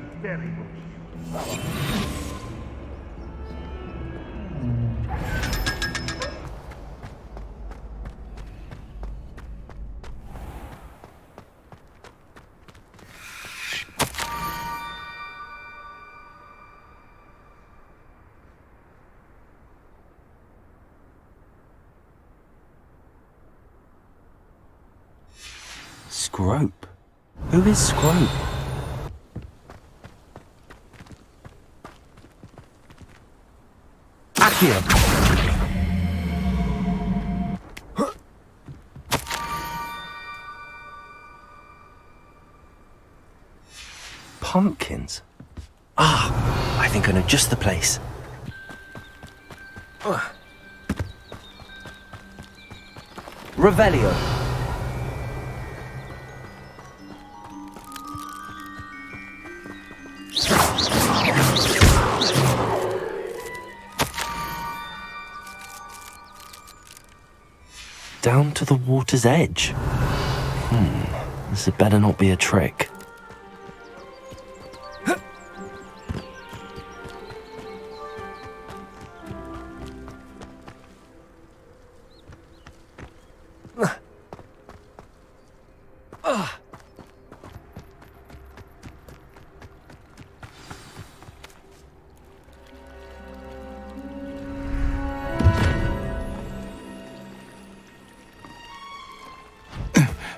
become very bush. Scrope? Who is Scrope? Accio! Pumpkins? Ah, I think I know just the place. Revelio. Down to the water's edge. This had better not be a trick.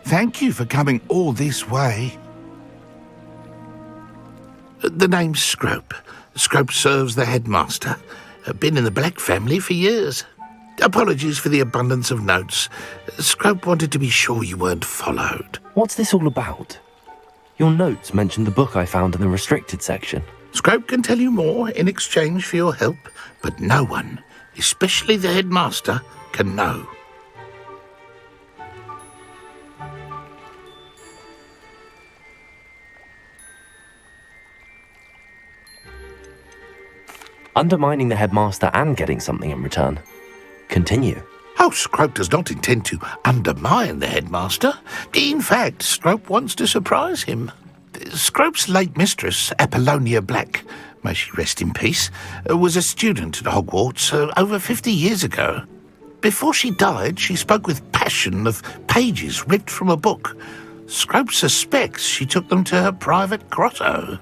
Thank you for coming all this way. The name's Scrope. Scrope serves the headmaster. Been in the Black family for years. Apologies for the abundance of notes. Scrope wanted to be sure you weren't followed. What's this all about? Your notes mentioned the book I found in the restricted section. Scrope can tell you more in exchange for your help, but no one, especially the headmaster, can know. Undermining the headmaster and getting something in return. Continue. Oh, Scrope does not intend to undermine the headmaster. In fact, Scrope wants to surprise him. Scrope's late mistress, Apollonia Black, may she rest in peace, was a student at Hogwarts over 50 years ago. Before she died, she spoke with passion of pages ripped from a book. Scrope suspects she took them to her private grotto.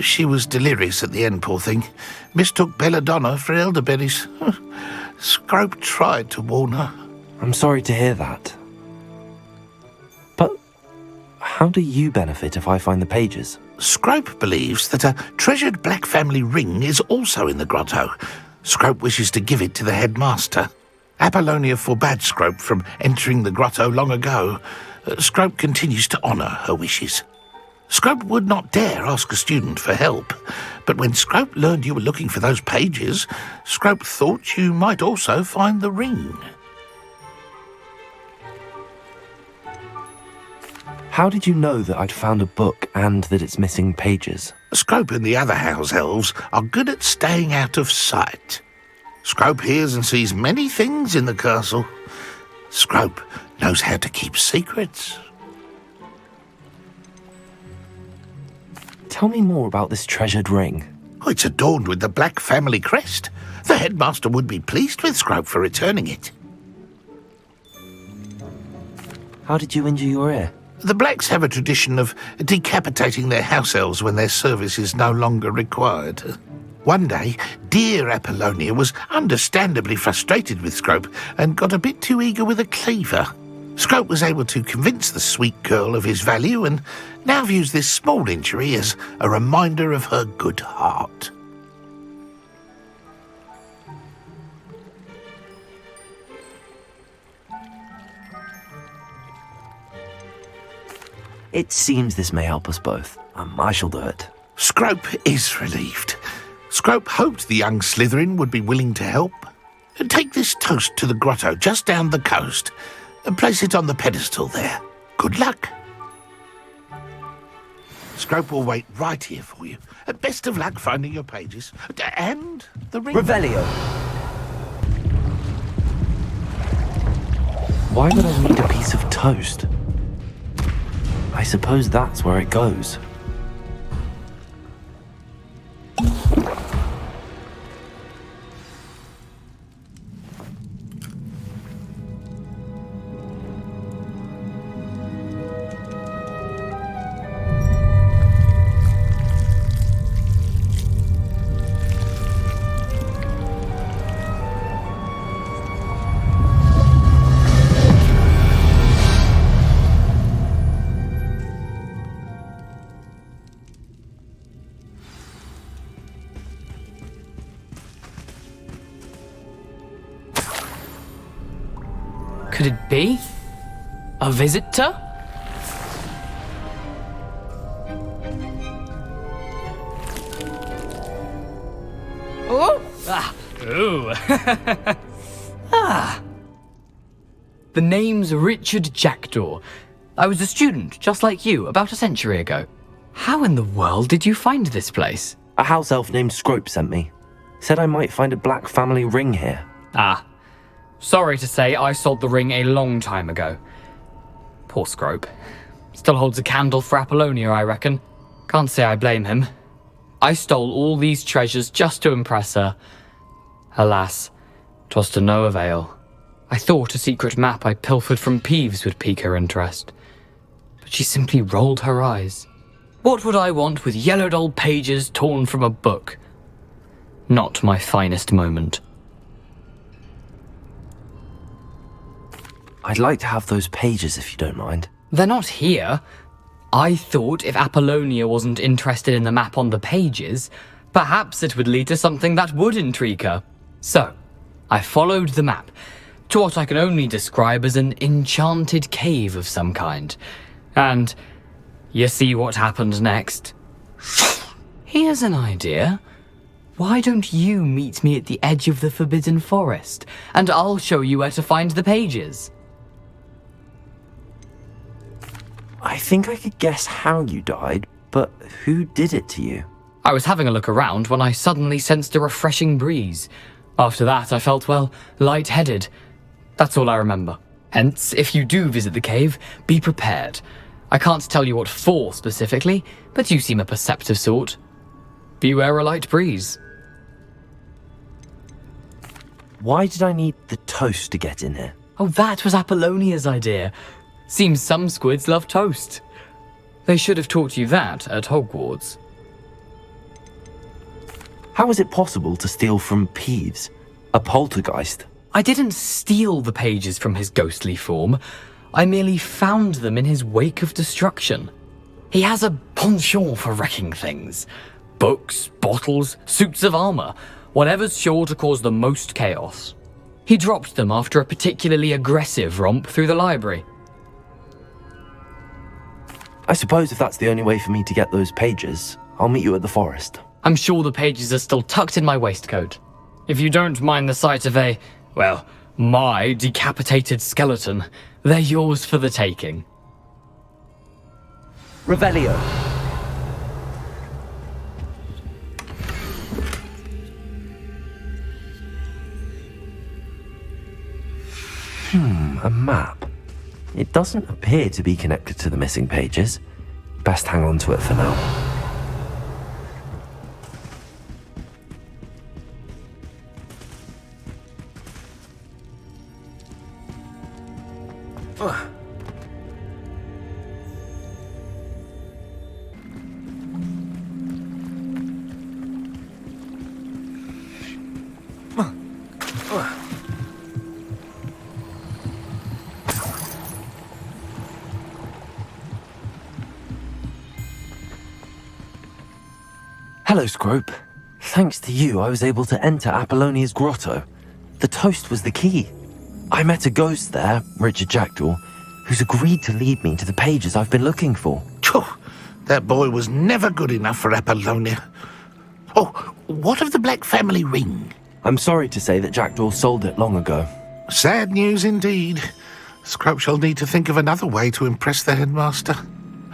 She was delirious at the end, poor thing. Mistook belladonna for elderberries. Scrope tried to warn her. I'm sorry to hear that. But how do you benefit if I find the pages? Scrope believes that a treasured Black family ring is also in the grotto. Scrope wishes to give it to the headmaster. Apollonia forbade Scrope from entering the grotto long ago. Scrope continues to honour her wishes. Scrope would not dare ask a student for help, but when Scrope learned you were looking for those pages, Scrope thought you might also find the ring. How did you know that I'd found a book and that it's missing pages? Scrope and the other house elves are good at staying out of sight. Scrope hears and sees many things in the castle. Scrope knows how to keep secrets. Tell me more about this treasured ring. Oh, it's adorned with the Black family crest. The headmaster would be pleased with Scrope for returning it. How did you injure your ear? The Blacks have a tradition of decapitating their house elves when their service is no longer required. One day, dear Apollonia was understandably frustrated with Scrope and got a bit too eager with a cleaver. Scrope was able to convince the sweet girl of his value and now views this small injury as a reminder of her good heart. It seems this may help us both. I shall do it. Scrope is relieved. Scrope hoped the young Slytherin would be willing to help. Take this toast to the grotto just down the coast and place it on the pedestal there. Good luck. Scrope will wait right here for you. Best of luck finding your pages. And the ring. Revelio! Why would I need a piece of toast? I suppose that's where it goes. could it be? A visitor? Oh! Ah! Ooh! Ah! The name's Richard Jackdaw. I was a student, just like you, about a century ago. How in the world did you find this place? A house elf named Scrope sent me. Said I might find a black family ring here. Ah. Sorry to say, I sold the ring a long time ago. Poor Scrope. Still holds a candle for Apollonia, I reckon. Can't say I blame him. I stole all these treasures just to impress her. Alas, 'twas to no avail. I thought a secret map I pilfered from Peeves would pique her interest. But she simply rolled her eyes. What would I want with yellowed old pages torn from a book? Not my finest moment. I'd like to have those pages if you don't mind. They're not here. I thought if Apollonia wasn't interested in the map on the pages, perhaps it would lead to something that would intrigue her. So, I followed the map to what I can only describe as an enchanted cave of some kind. And you see what happened next? Here's an idea. Why don't you meet me at the edge of the Forbidden Forest, and I'll show you where to find the pages? I think I could guess how you died, but who did it to you? I was having a look around when I suddenly sensed a refreshing breeze. After that, I felt, well, lightheaded. That's all I remember. Hence, if you do visit the cave, be prepared. I can't tell you what for specifically, but you seem a perceptive sort. Beware a light breeze. Why did I need the toast to get in here? Oh, that was Apollonia's idea. Seems some squids love toast. They should have taught you that at Hogwarts. How is it possible to steal from Peeves, a poltergeist? I didn't steal the pages from his ghostly form. I merely found them in his wake of destruction. He has a penchant for wrecking things. Books, bottles, suits of armor, whatever's sure to cause the most chaos. He dropped them after a particularly aggressive romp through the library. I suppose if that's the only way for me to get those pages, I'll meet you at the forest. I'm sure the pages are still tucked in my waistcoat. If you don't mind the sight of a, well, my decapitated skeleton, they're yours for the taking. Revelio. A map. It doesn't appear to be connected to the missing pages. Best hang on to it for now. Hello, Scrope. Thanks to you, I was able to enter Apollonia's grotto. The toast was the key. I met a ghost there, Richard Jackdaw, who's agreed to lead me to the pages I've been looking for. Phew, that boy was never good enough for Apollonia. Oh, what of the Black family ring? I'm sorry to say that Jackdaw sold it long ago. Sad news indeed. Scrope shall need to think of another way to impress the headmaster.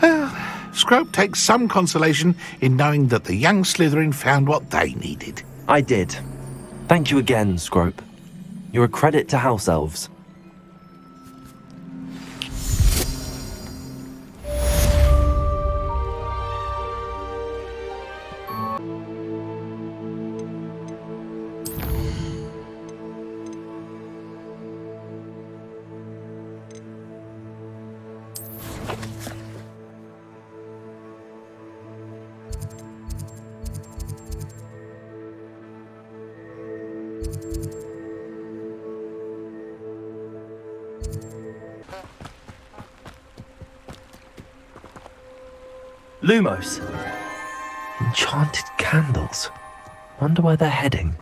Well, Scrope takes some consolation in knowing that the young Slytherin found what they needed. I did. Thank you again, Scrope. You're a credit to house elves. Lumos. Enchanted candles. Wonder where they're heading.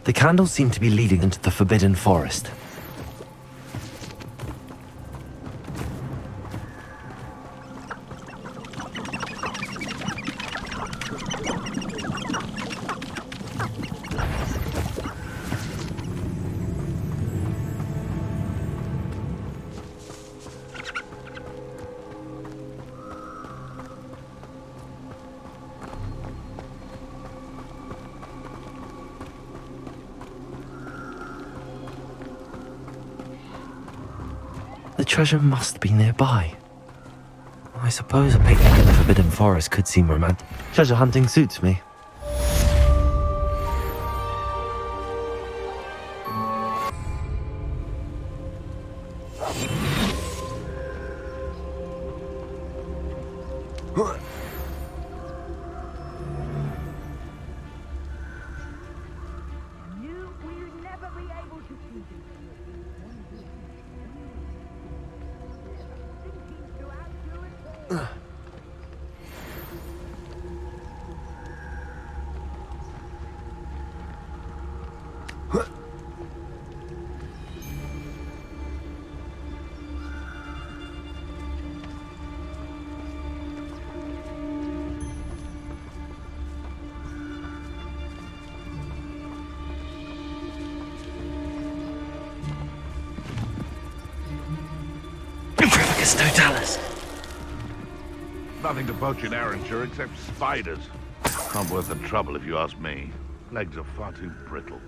The candles seem to be leading into the Forbidden Forest. The treasure must be nearby. I suppose a picnic in the Forbidden Forest could seem romantic. Treasure hunting suits me. You will never be able to keep it. Thinking to outdo it all. Totalis. Nothing to poach in Arranshire except spiders. Not worth the trouble if you ask me. Legs are far too brittle.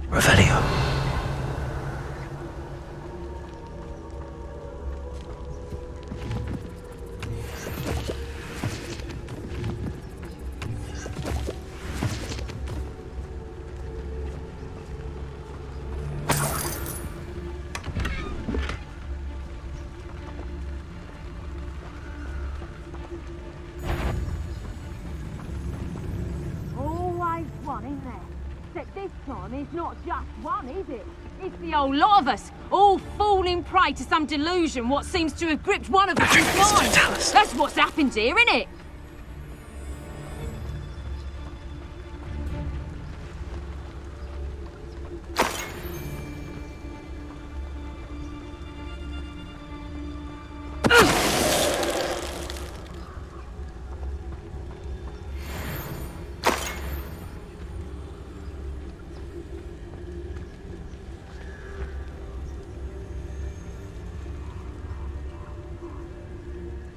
Revelio. Always one, isn't there? Except this time it's not just one, is it? It's the whole lot of us, all falling prey to some delusion what seems to have gripped one of us in mind. That's what's happened here, innit?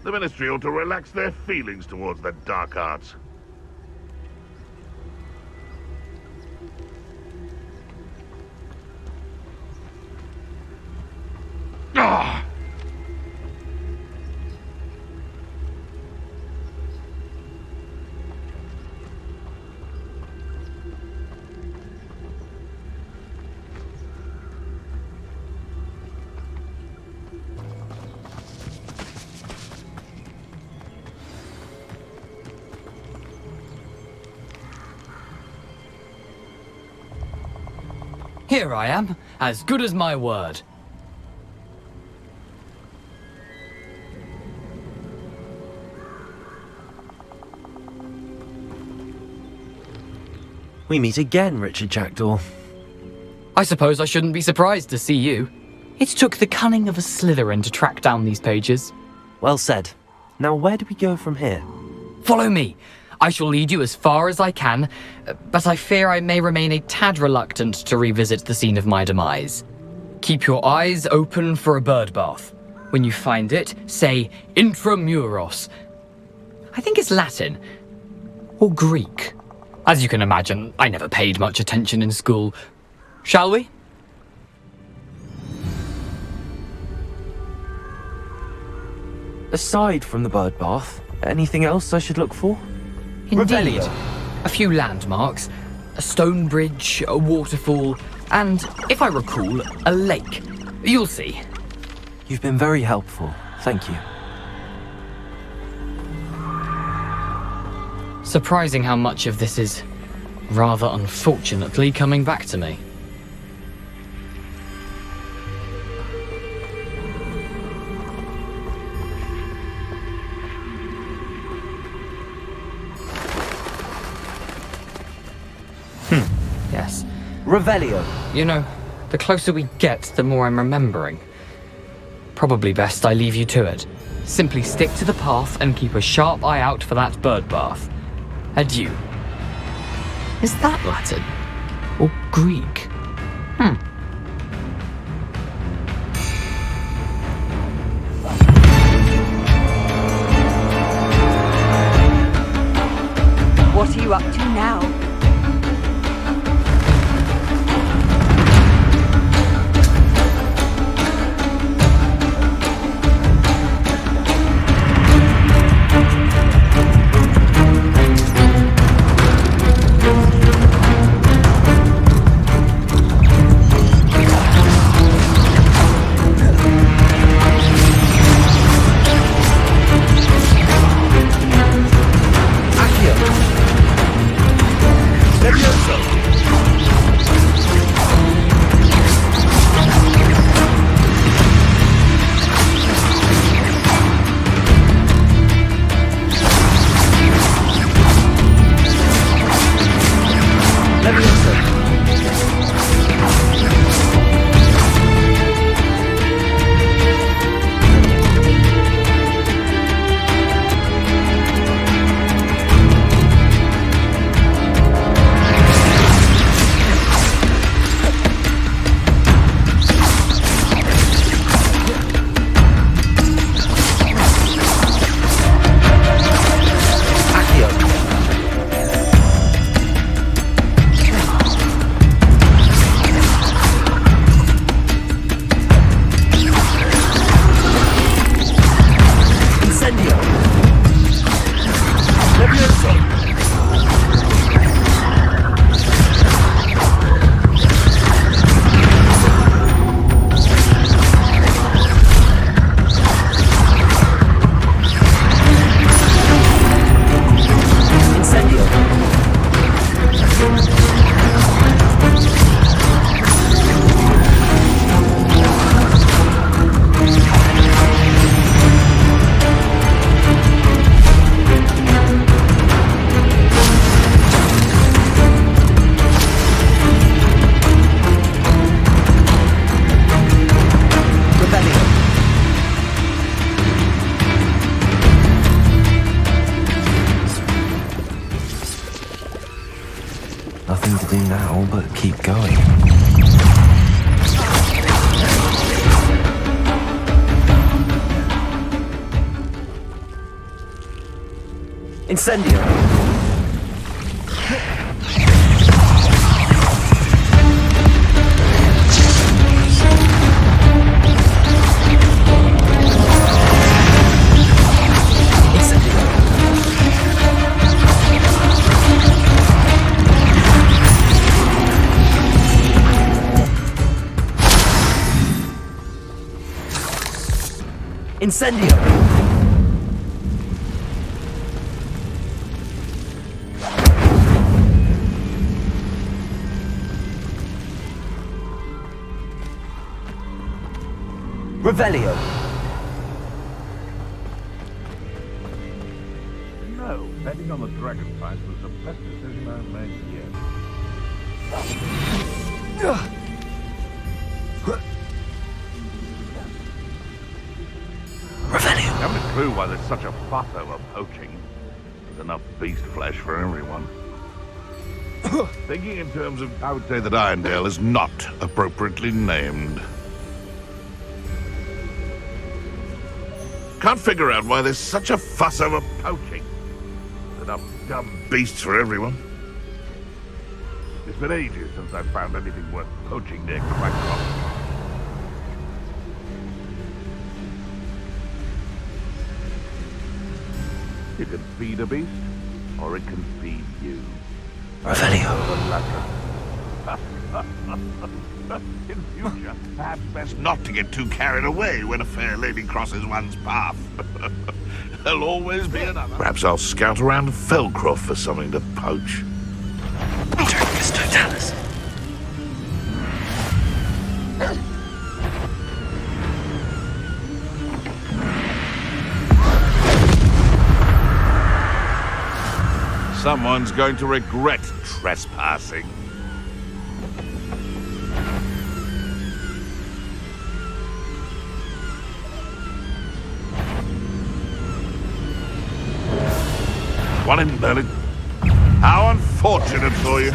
The Ministry ought to relax their feelings towards the dark arts. Ah! Here I am, as good as my word. We meet again, Richard Jackdaw. I suppose I shouldn't be surprised to see you. It took the cunning of a Slytherin to track down these pages. Well said. Now where do we go from here? Follow me. I shall lead you as far as I can, but I fear I may remain a tad reluctant to revisit the scene of my demise. Keep your eyes open for a bird bath. When you find it, say intramuros. I think it's Latin. Or Greek. As you can imagine, I never paid much attention in school. Shall we? Aside from the bird bath, anything else I should look for? Indeed. A few landmarks, a stone bridge, a waterfall, and, if I recall, a lake. You'll see. You've been very helpful. Thank you. Surprising how much of this is, rather unfortunately, coming back to me. Revelio. You know, the closer we get, the more I'm remembering. Probably best I leave you to it. Simply stick to the path and keep a sharp eye out for that bird bath. Adieu. Is that Latin? Or Greek? What are you up to now? Nothing to do now but keep going. Incendio! Incendio! Revelio! No, betting on the dragon fight was the best decision I've made yet. Revelio! I haven't a clue why there's such a fuss over poaching. There's enough beast flesh for everyone. Thinking in terms of, I would say that Irondale is not appropriately named. Can't figure out why there's such a fuss over poaching. There's enough dumb beasts for everyone. It's been ages since I've found anything worth poaching near Quackrock. You can feed a beast, or it can feed you. Revelio! In future, perhaps best not to get too carried away when a fair lady crosses one's path. There'll always be another. Perhaps I'll scout around Felcroft for something to poach. Dracus Totalis! Someone's going to regret trespassing. One in, Merlin. How unfortunate for you.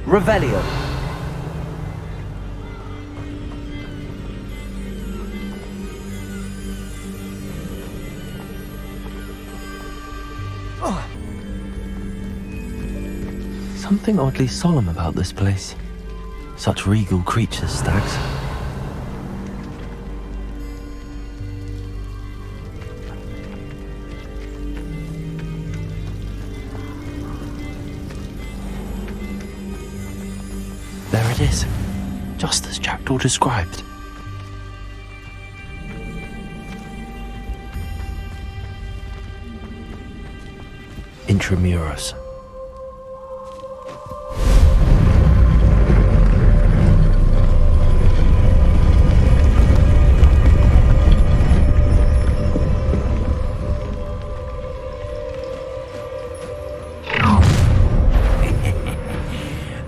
Revelio. Something oddly solemn about this place. Such regal creatures, Stags. There it is, just as Jackdaw described. Intramuros.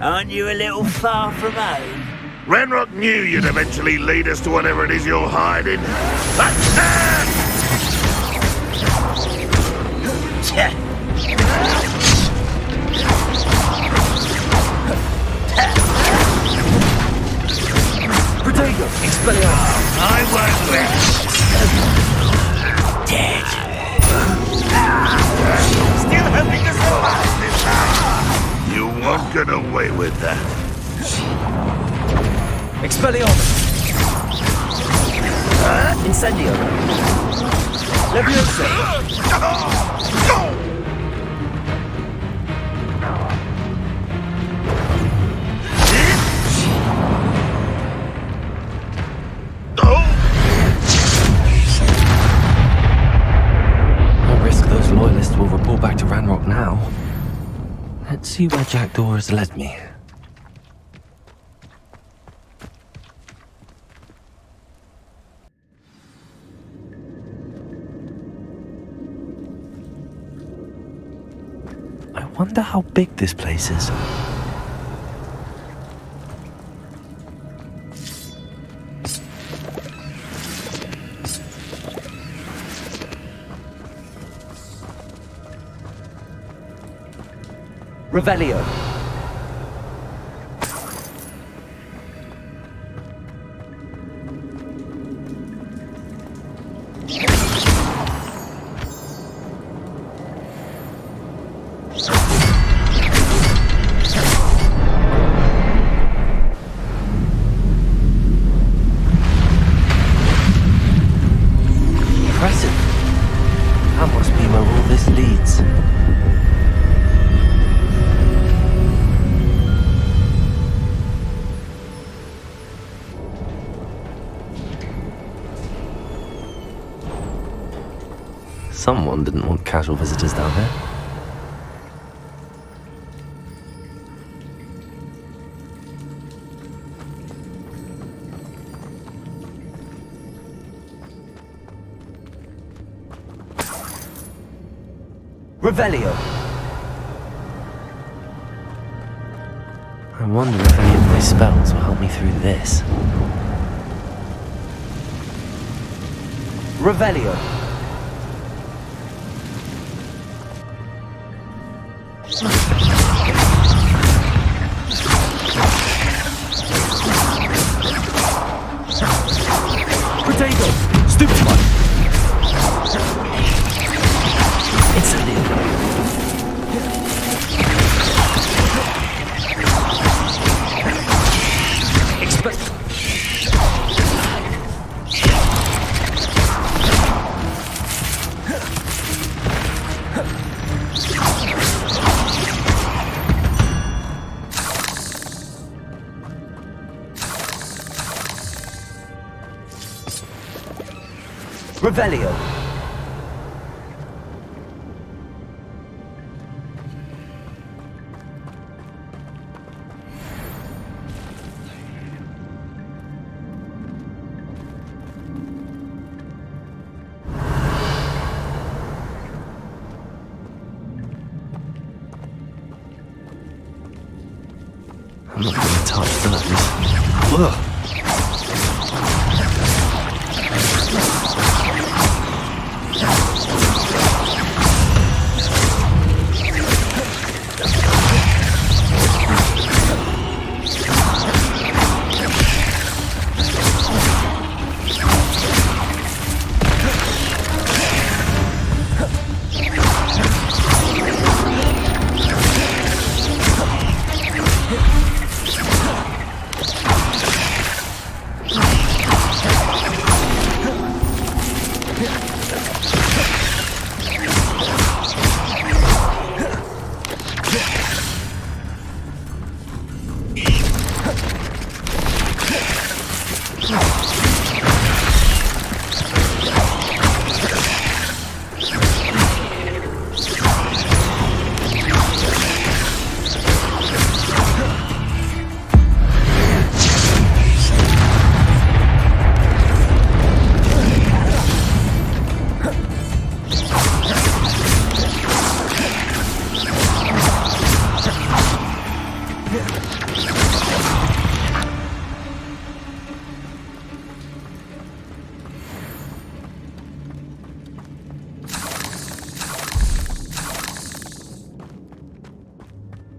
Aren't you a little far from home? Ranrock knew you'd eventually lead us to whatever it is you're hiding. That's that! Protego! Expelliarmus! I won't let. Dead. Still hoping to survive this time. You won't get away with that. Expelliarmus! Incendio! Leviosa! No risk those loyalists will report back to Ranrock now. Let's see where Jackdaw has led me. I wonder how big this place is. Revelio. Impressive. That must be where all this leads. Someone didn't want casual visitors down here. Revelio. I wonder if any of my spells will help me through this. Revelio. Potato! Stupid one! Incendio! Revelio. I'm not going to touch those. Ugh.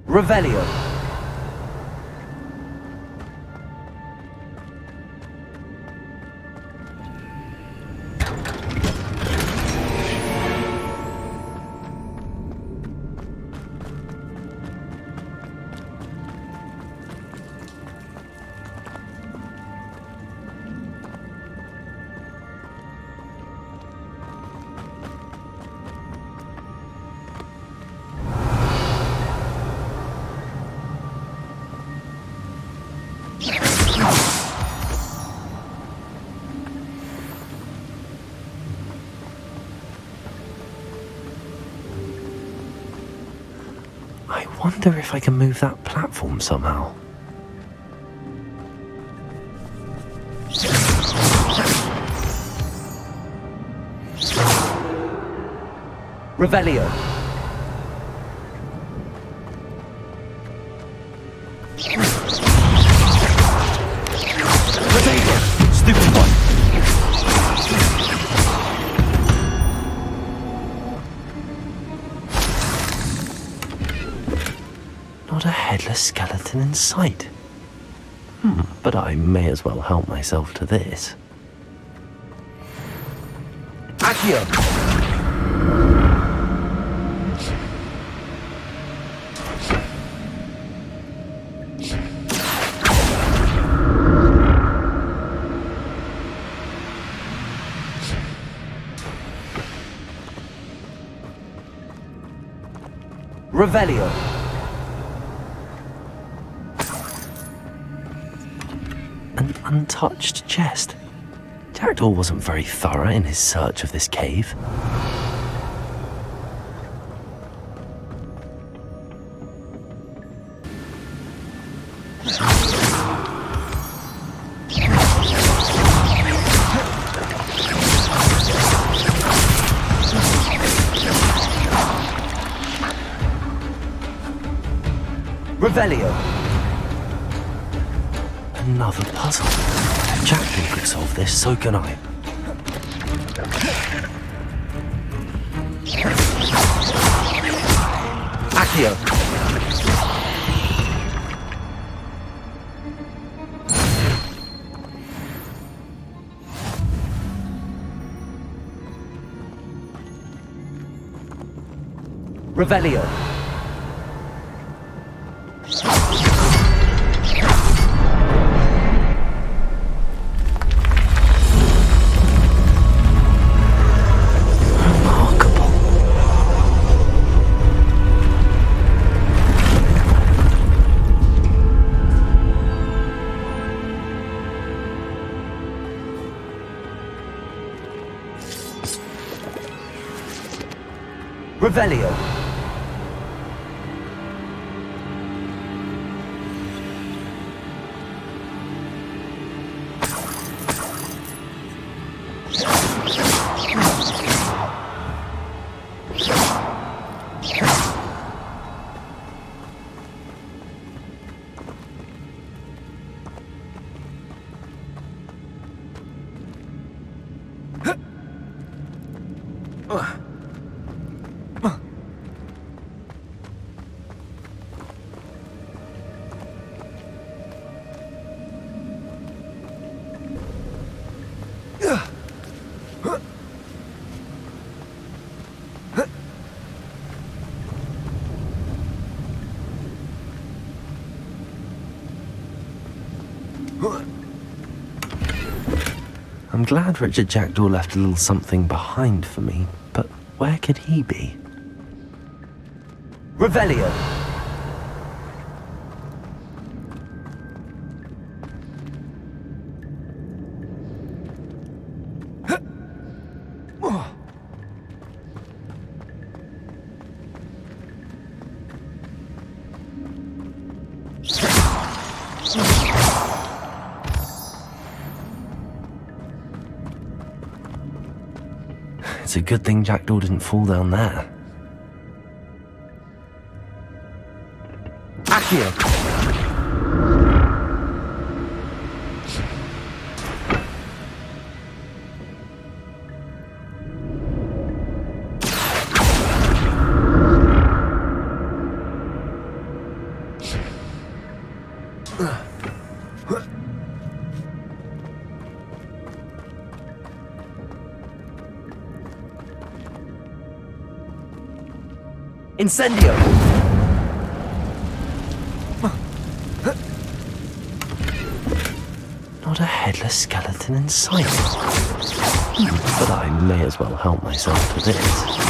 Revelio. I wonder if I can move that platform somehow. Revelio. Revelio. Stupid one. Not a headless skeleton in sight. But I may as well help myself to this. Accio! Revelio. An untouched chest. Jackdaw wasn't very thorough in his search of this cave. Revelio. Another puzzle. If Jackdaw could solve this, so can I. Accio. Revelio. Revelio. I'm glad Richard Jackdaw left a little something behind for me, but where could he be? Revelio. It's a good thing Jackdaw didn't fall down there. Accio! Incendio! Not a headless skeleton in sight. But I may as well help myself to this.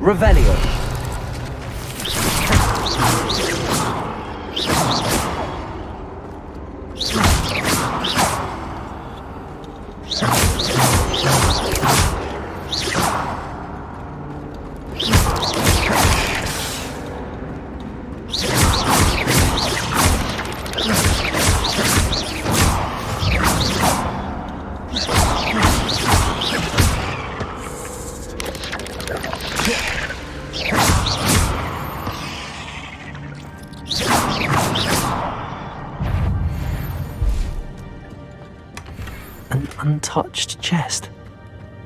Revelio. An untouched chest.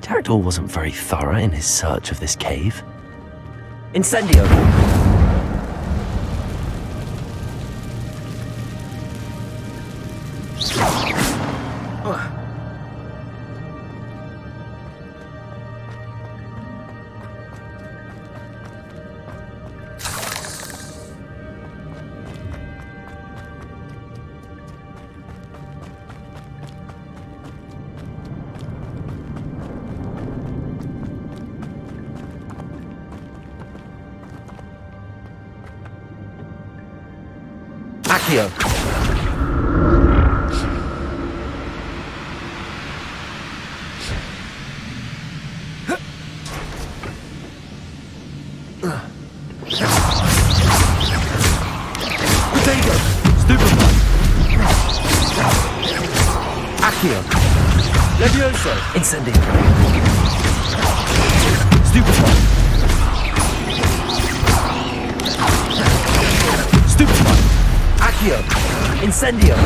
Jackdaw wasn't very thorough in his search of this cave. Incendio! Accio. Potato. Stupefy. Accio. Levioso. Incendio. Stupefy. Stupefy. Accio! Incendio!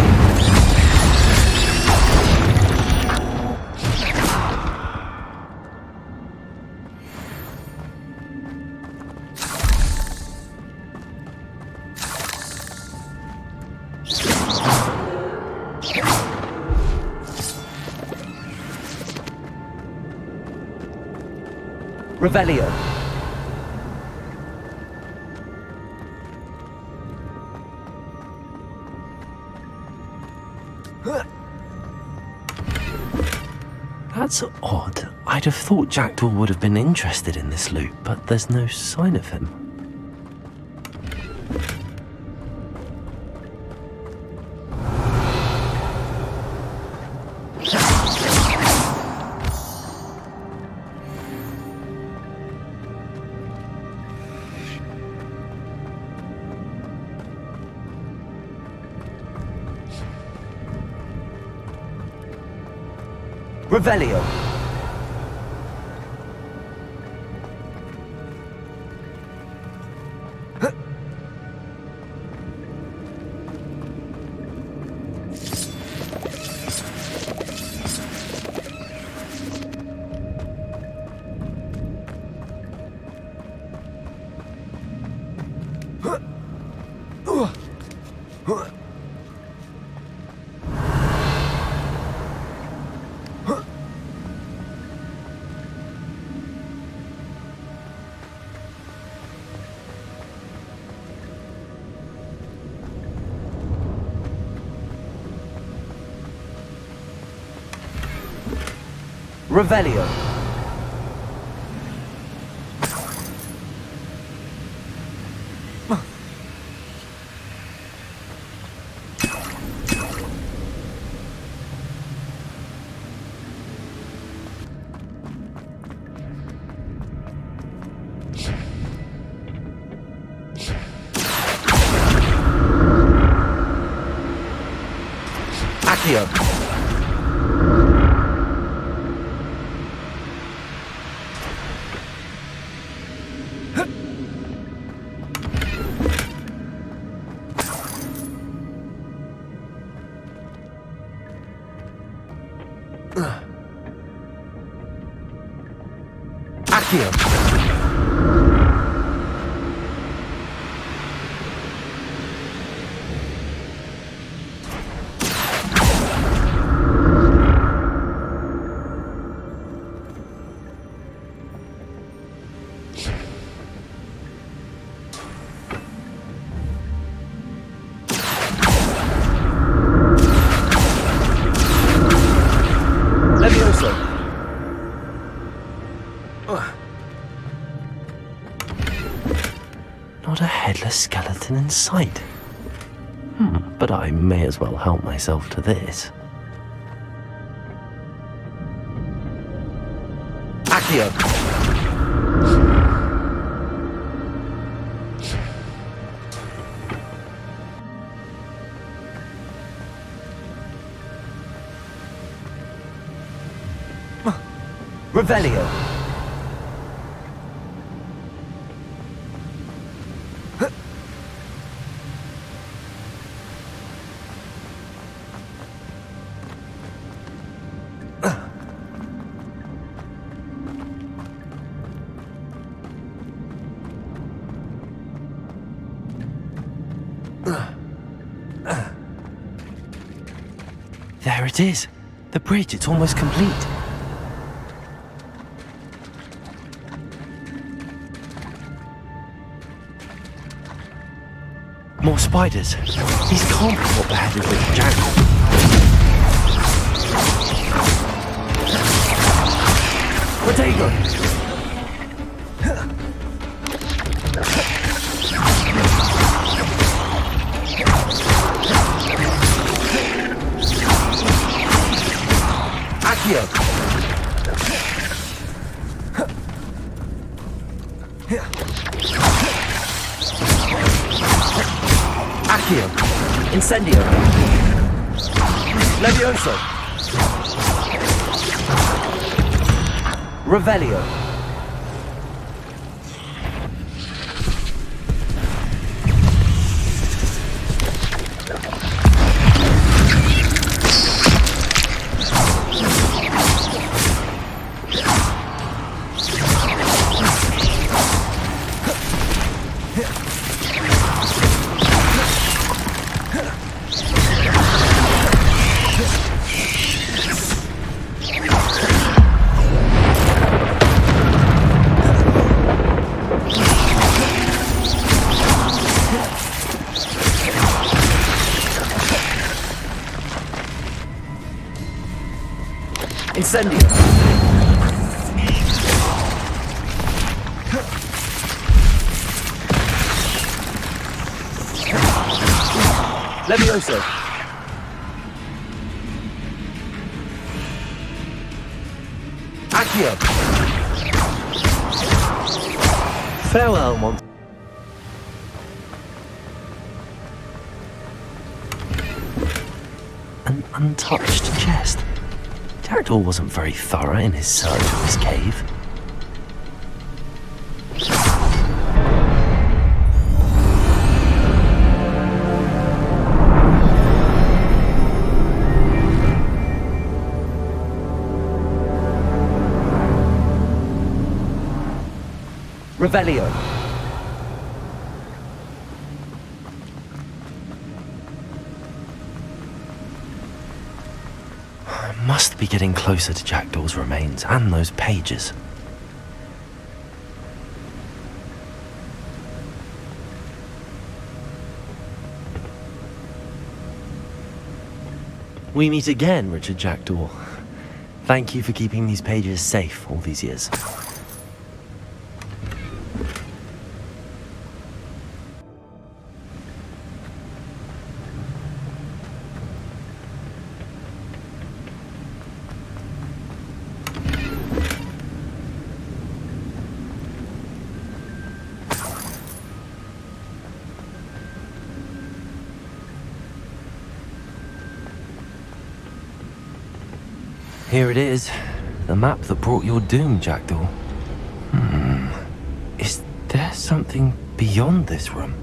Revelio. That's odd. I'd have thought Jackdaw would have been interested in this loot, but there's no sign of him. Revelio. Revelio. Accio. Accio. Not a headless skeleton in sight. But I may as well help myself to this. Accio. Revelio. There it is. The bridge, it's almost complete. More spiders. These can't be what beheaded with Jack. Protego! Accio! Accio! Incendio! Levioso! Revelio! Incendio! Levioso! Accio! Farewell, Mont. An untouched chest. Jackdaw wasn't very thorough in his search of his cave. Revelio. I must be getting closer to Jackdaw's remains and those pages. We meet again, Richard Jackdaw. Thank you for keeping these pages safe all these years. Here it is, the map that brought your doom, Jackdaw. Is there something beyond this room?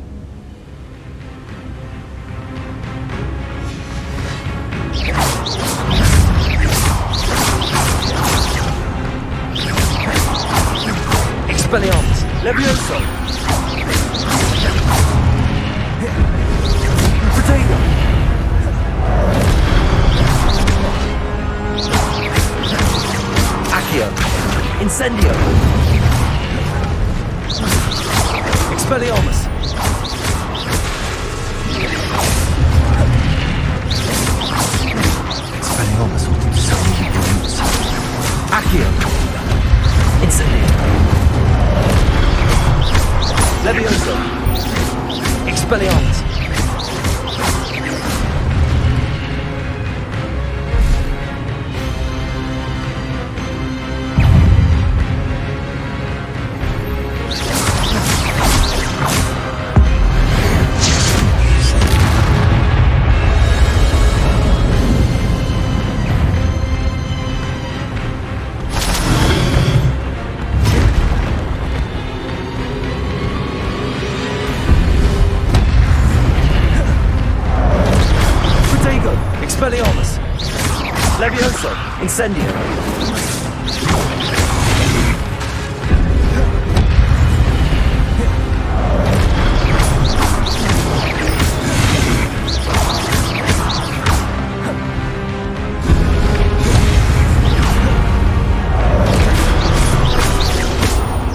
Expelliarmus! Levioso! Potato! Incendio! Expelliarmus! Expelliarmus will do so many wounds. Accio! Incendio! Levioso! Expelliarmus! Expelliarmus! Levioso! Incendio!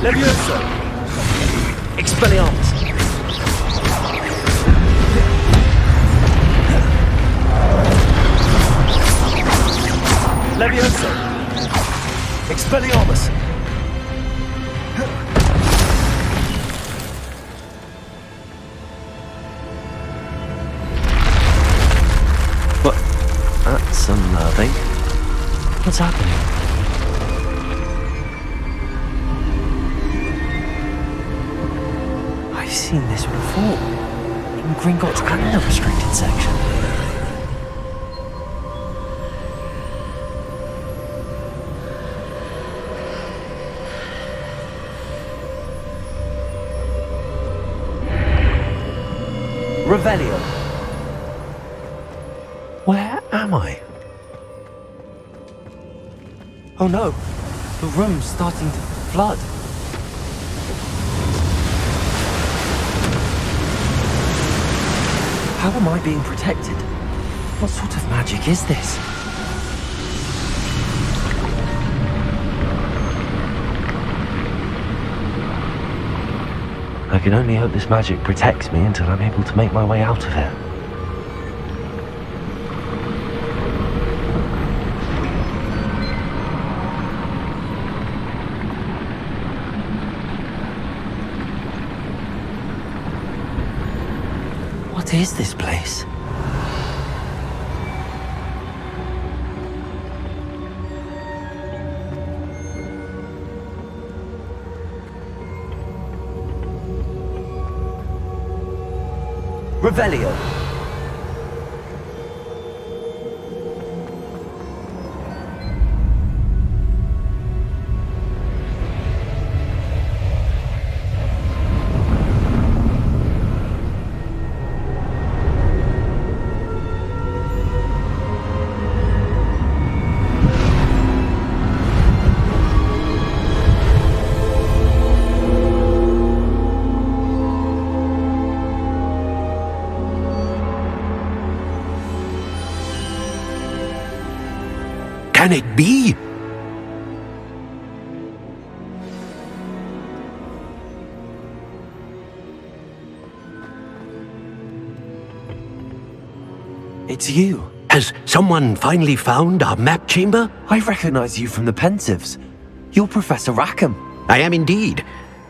Levioso! Expelliarmus! Levioso! Expelliarmus! But that's unnerving. What's happening? I've seen this before. In Gringotts and the restricted section. Revelio. Where am I? Oh no, the room's starting to flood. How am I being protected? What sort of magic is this? I can only hope this magic protects me until I'm able to make my way out of here. What is this place? Revelio. Can it be? It's you. Has someone finally found our map chamber? I recognize you from the Pensieves. You're Professor Rackham. I am indeed.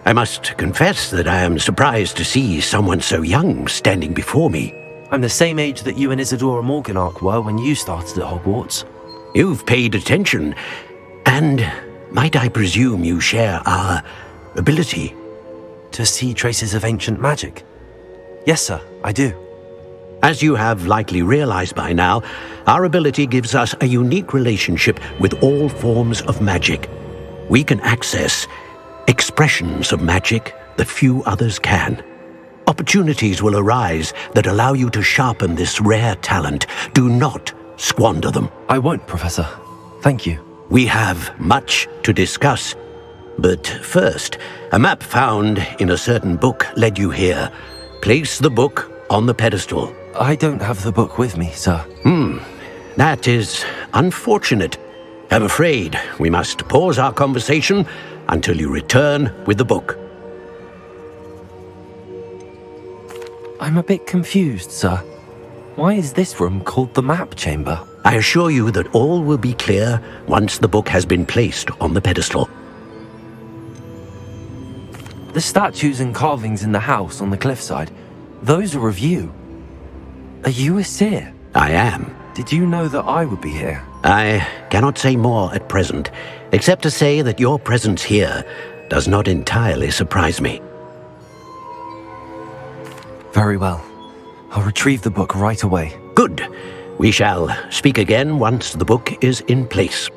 I must confess that I am surprised to see someone so young standing before me. I'm the same age that you and Isadora Morganach were when you started at Hogwarts. You've paid attention, and might I presume you share our ability? To see traces of ancient magic? Yes, sir, I do. As you have likely realized by now, our ability gives us a unique relationship with all forms of magic. We can access expressions of magic that few others can. Opportunities will arise that allow you to sharpen this rare talent. Do not squander them. I won't, Professor. Thank you. We have much to discuss. But first, a map found in a certain book led you here. Place the book on the pedestal. I don't have the book with me, sir. That is unfortunate. I'm afraid we must pause our conversation until you return with the book. I'm a bit confused, sir. Why is this room called the map chamber? I assure you that all will be clear once the book has been placed on the pedestal. The statues and carvings in the house on the cliffside, those are of you. Are you a seer? I am. Did you know that I would be here? I cannot say more at present, except to say that your presence here does not entirely surprise me. Very well. I'll retrieve the book right away. Good. We shall speak again once the book is in place.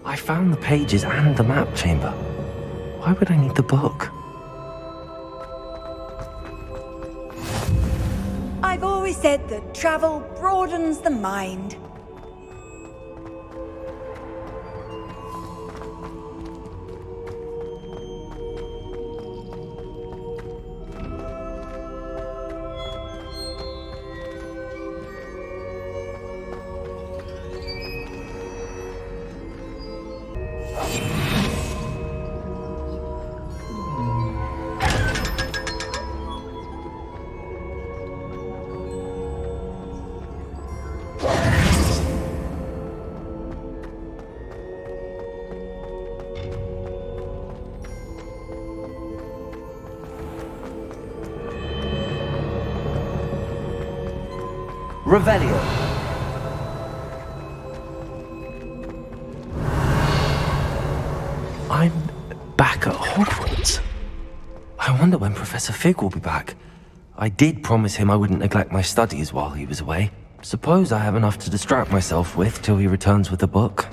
I found the pages and the map chamber. Why would I need the book? I've always said that travel broadens the mind. Revelio. I'm back at Hogwarts. I wonder when Professor Fig will be back. I did promise him I wouldn't neglect my studies while he was away. Suppose I have enough to distract myself with till he returns with the book.